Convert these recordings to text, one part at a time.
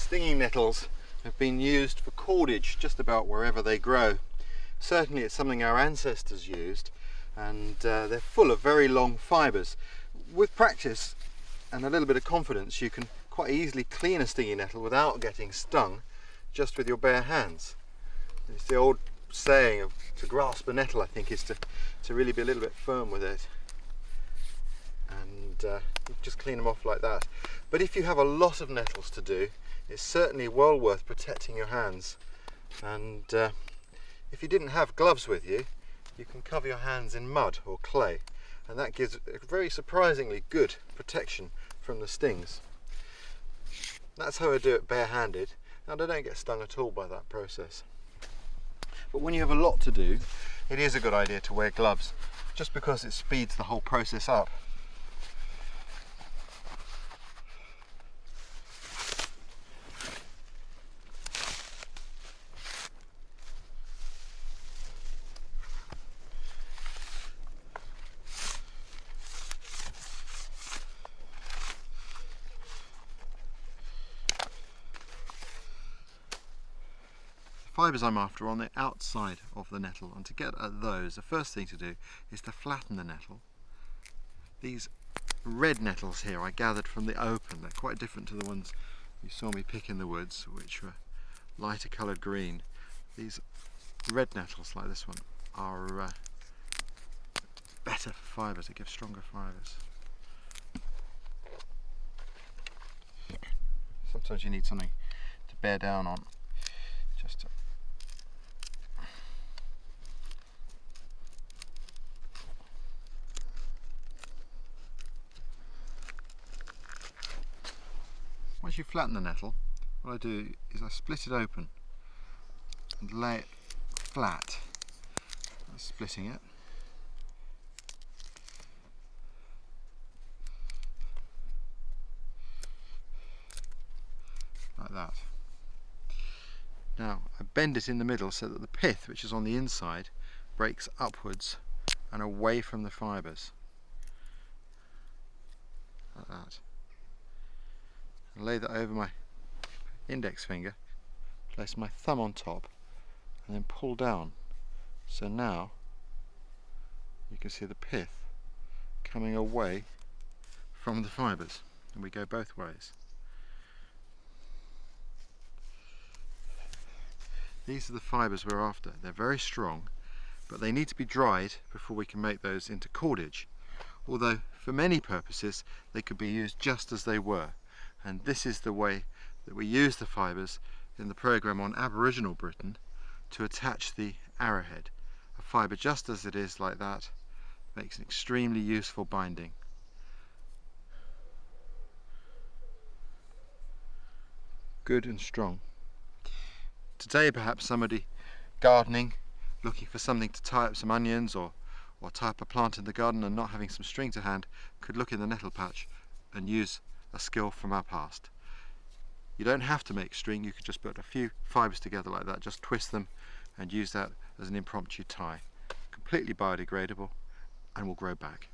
stinging nettles have been used for cordage just about wherever they grow. Certainly it's something our ancestors used, and they're full of very long fibres. With practice and a little bit of confidence, you can quite easily clean a stinging nettle without getting stung, just with your bare hands. It's the old saying of to grasp a nettle, I think, is to really be a little bit firm with it, and just clean them off like that. But if you have a lot of nettles to do, it's certainly well worth protecting your hands. And if you didn't have gloves with you, you can cover your hands in mud or clay, and that gives a very surprisingly good protection from the stings. That's how I do it barehanded, and I don't get stung at all by that process. But when you have a lot to do, it is a good idea to wear gloves, just because it speeds the whole process up. Fibres I'm after are on the outside of the nettle, and to get at those, the first thing to do is to flatten the nettle. These red nettles here I gathered from the open. They're quite different to the ones you saw me pick in the woods, which were lighter coloured green. These red nettles, like this one, are better for fibres. They give stronger fibres. Sometimes you need something to bear down on. Just to Once you flatten the nettle, what I do is I split it open and lay it flat. I'm splitting it. Like that. Now I bend it in the middle so that the pith, which is on the inside, breaks upwards and away from the fibres. Like that. Lay that over my index finger, place my thumb on top, and then pull down. So now you can see the pith coming away from the fibres, and we go both ways. These are the fibres we're after. They're very strong, but they need to be dried before we can make those into cordage, although for many purposes they could be used just as they were. And this is the way that we use the fibres in the programme on Aboriginal Britain to attach the arrowhead. A fibre just as it is, like that, makes an extremely useful binding. Good and strong. Today perhaps somebody gardening, looking for something to tie up some onions or tie up a plant in the garden and not having some string to hand, could look in the nettle patch and use a skill from our past. You don't have to make string, you could just put a few fibres together like that, just twist them and use that as an impromptu tie. Completely biodegradable and will grow back.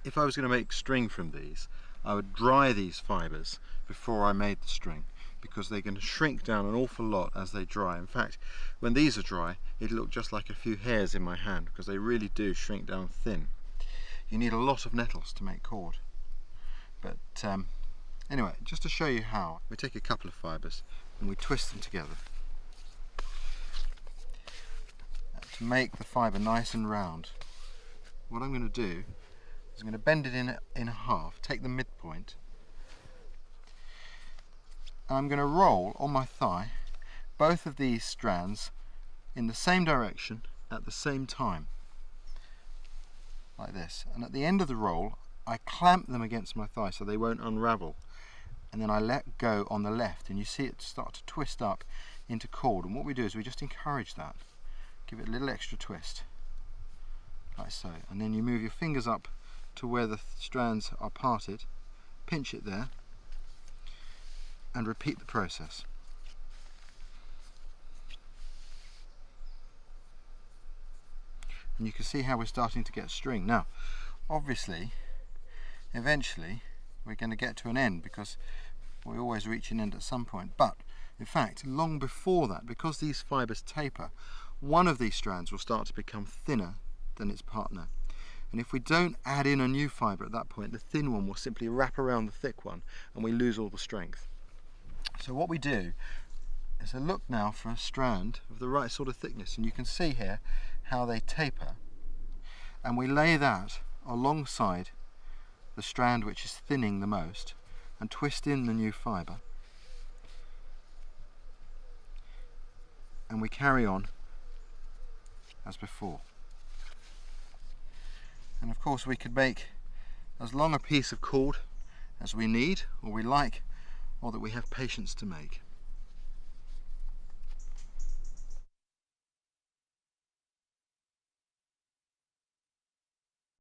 If I was going to make string from these, I would dry these fibres before I made the string, because they're going to shrink down an awful lot as they dry. In fact, when these are dry, it'll look just like a few hairs in my hand, because they really do shrink down thin. You need a lot of nettles to make cord. But anyway, just to show you how, we take a couple of fibres and we twist them together to make the fibre nice and round. What I'm going to do is I'm going to bend it in half, take the midpoint, and I'm going to roll on my thigh both of these strands in the same direction at the same time, like this. And at the end of the roll, I clamp them against my thigh so they won't unravel, and then I let go on the left, and you see it start to twist up into cord. And what we do is we just encourage that, give it a little extra twist, like so, and then you move your fingers up to where the strands are parted, pinch it there, and repeat the process. And you can see how we're starting to get string. Now obviously eventually we're going to get to an end, because We always reach an end at some point, but in fact long before that, because these fibres taper, one of these strands will start to become thinner than its partner. And if we don't add in a new fibre at that point, the thin one will simply wrap around the thick one and we lose all the strength. So what we do is I look now for a strand of the right sort of thickness, and you can see here how they taper, and we lay that alongside the strand which is thinning the most and twist in the new fibre, and we carry on as before. And of course we could make as long a piece of cord as we need or we like, or that we have patience to make.